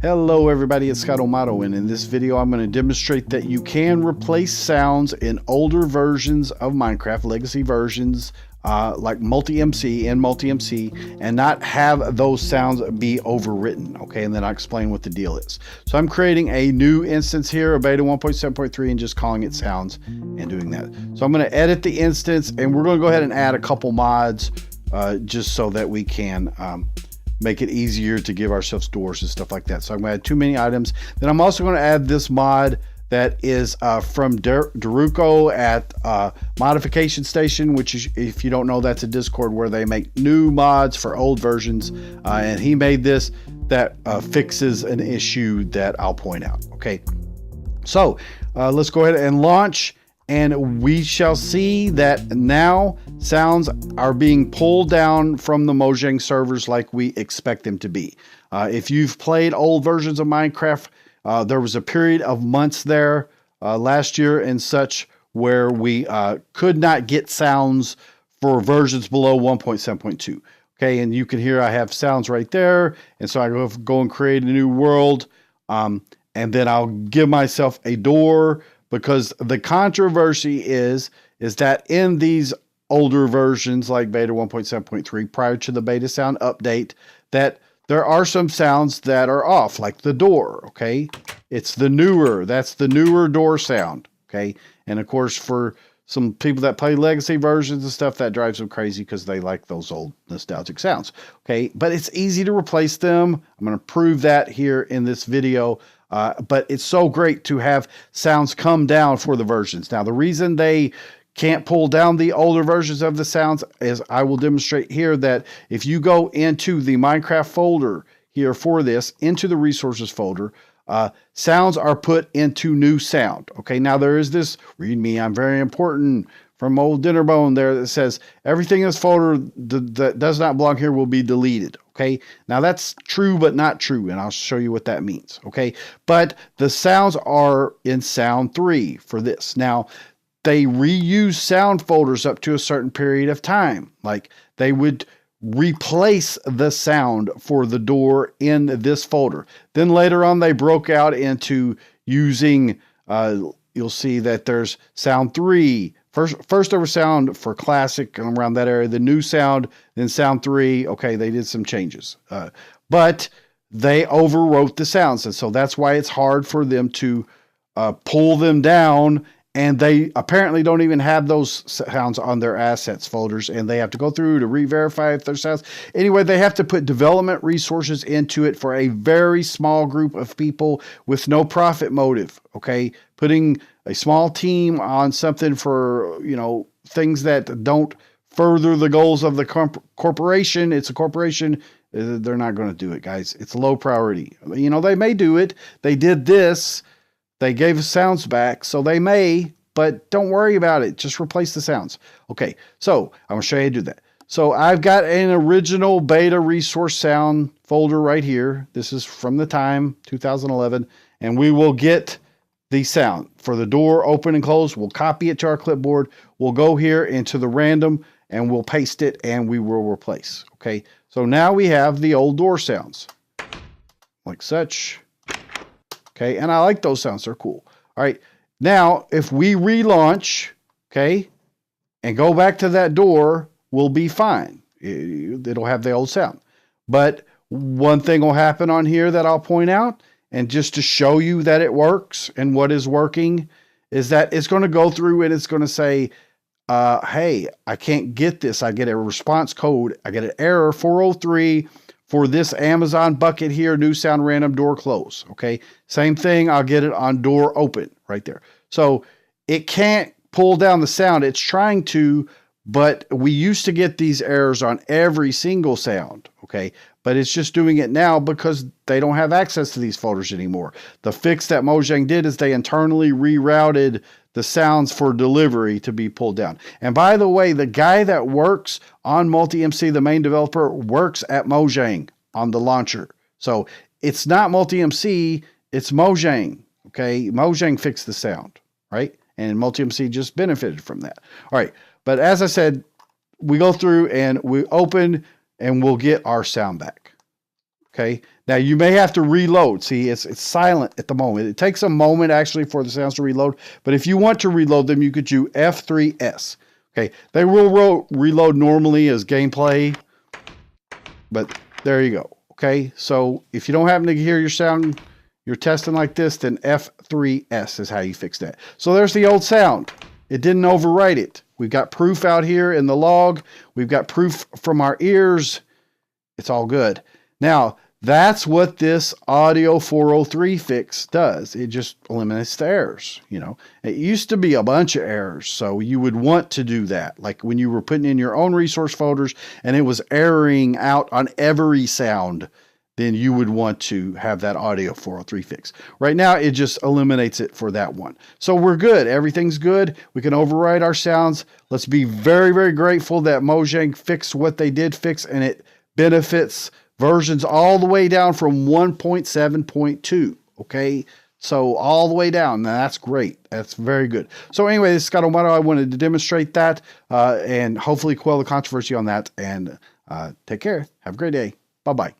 Hello everybody, it's Scott O'Mato, and in this video I'm going to demonstrate that you can replace sounds in older versions of Minecraft, legacy versions like MultiMC and MultiMC, and not have those sounds be overwritten, okay? And then I'll explain what the deal is. So I'm creating a new instance here, a beta 1.7.3, and just calling it sounds and doing that. So I'm going to edit the instance, and we're going to go ahead and add a couple mods just so that we can make it easier to give ourselves doors and stuff like that. So I'm going to add too many items. Then I'm also going to add this mod that is from Daruko at Modification Station, which is, if you don't know, that's a Discord where they make new mods for old versions. And he made this that fixes an issue that I'll point out. Okay, so let's go ahead and launch. And we shall see that now sounds are being pulled down from the Mojang servers like we expect them to be. If you've played old versions of Minecraft, there was a period of months there last year and such where we could not get sounds for versions below 1.7.2. Okay, and you can hear I have sounds right there. And so I go and create a new world. And then I'll give myself a door, because the controversy is that in these older versions like beta 1.7.3 prior to the beta sound update, that there are some sounds that are off, like the door. Okay, that's the newer door sound. Okay, and of course for some people that play legacy versions and stuff, that drives them crazy because they like those old nostalgic sounds. Okay, but it's easy to replace them. I'm going to prove that here in this video. But it's so great to have sounds come down for the versions. Now, the reason they can't pull down the older versions of the sounds is I will demonstrate here that if you go into the Minecraft folder here for this, into the resources folder, sounds are put into new sound. Okay, now there is this, read me, I'm very important, from old Dinnerbone there that says everything in this folder that does not belong here will be deleted. Okay, now that's true but not true, and I'll show you what that means. Okay, but the sounds are in sound 3 for this. Now they reuse sound folders up to a certain period of time, like they would replace the sound for the door in this folder. Then later on they broke out into using you'll see that there's sound 3. First there was sound for classic and around that area, the new sound, then sound 3. Okay, they did some changes, but they overwrote the sounds. And so that's why it's hard for them to pull them down. And they apparently don't even have those sounds on their assets folders, and they have to go through to re-verify if their sounds. Anyway, they have to put development resources into it for a very small group of people with no profit motive. Okay, putting a small team on something for, you know, things that don't further the goals of the corporation. It's a corporation. They're not going to do it, guys. It's low priority. You know, they may do it. They did this. They gave us sounds back, so they may, but don't worry about it. Just replace the sounds. Okay, so I'm going to show you how to do that. So I've got an original beta resource sound folder right here. This is from the time 2011, and we will get the sound for the door open and close. We'll copy it to our clipboard. We'll go here into the random, and we'll paste it, and we will replace. Okay, so now we have the old door sounds, like such. Okay, and I like those sounds. They're cool. All right, now if we relaunch, okay, and go back to that door, we'll be fine. It'll have the old sound. But one thing will happen on here that I'll point out, and just to show you that it works and what is working, is that it's going to go through and it's going to say, hey, I can't get this. I get a response code. I get an error 403 for this Amazon bucket here, new sound random door close. Okay, same thing. I'll get it on door open right there. So it can't pull down the sound. It's trying to, but we used to get these errors on every single sound. Okay, but it's just doing it now because they don't have access to these folders anymore. The fix that Mojang did is they internally rerouted the sounds for delivery to be pulled down. And by the way, the guy that works on MultiMC, the main developer, works at Mojang on the launcher. So it's not MultiMC, it's Mojang. Okay, Mojang fixed the sound, right? and MultiMC just benefited from that. All right, but as I said, we go through and we open and we'll get our sound back. Okay, now you may have to reload. See, it's silent at the moment. It takes a moment actually for the sounds to reload, but if you want to reload them, you could do F3S. Okay, they will reload normally as gameplay, but there you go. Okay, so if you don't happen to hear your sound, you're testing like this, then F3S is how you fix that. So there's the old sound. It didn't overwrite it. We've got proof out here in the log. We've got proof from our ears. It's all good. Now, that's what this Audio 403 fix does. It just eliminates the errors. You know, it used to be a bunch of errors, so you would want to do that. Like when you were putting in your own resource folders and it was erroring out on every sound, then you would want to have that Audio 403 fix. Right now, it just eliminates it for that one. So we're good. Everything's good. We can override our sounds. Let's be very, very grateful that Mojang fixed what they did fix, and it benefits versions all the way down from 1.7.2. Okay, so all the way down. Now, that's great. That's very good. So anyway, this is Scott O'Mato. I wanted to demonstrate that and hopefully quell the controversy on that. And take care. Have a great day. Bye-bye.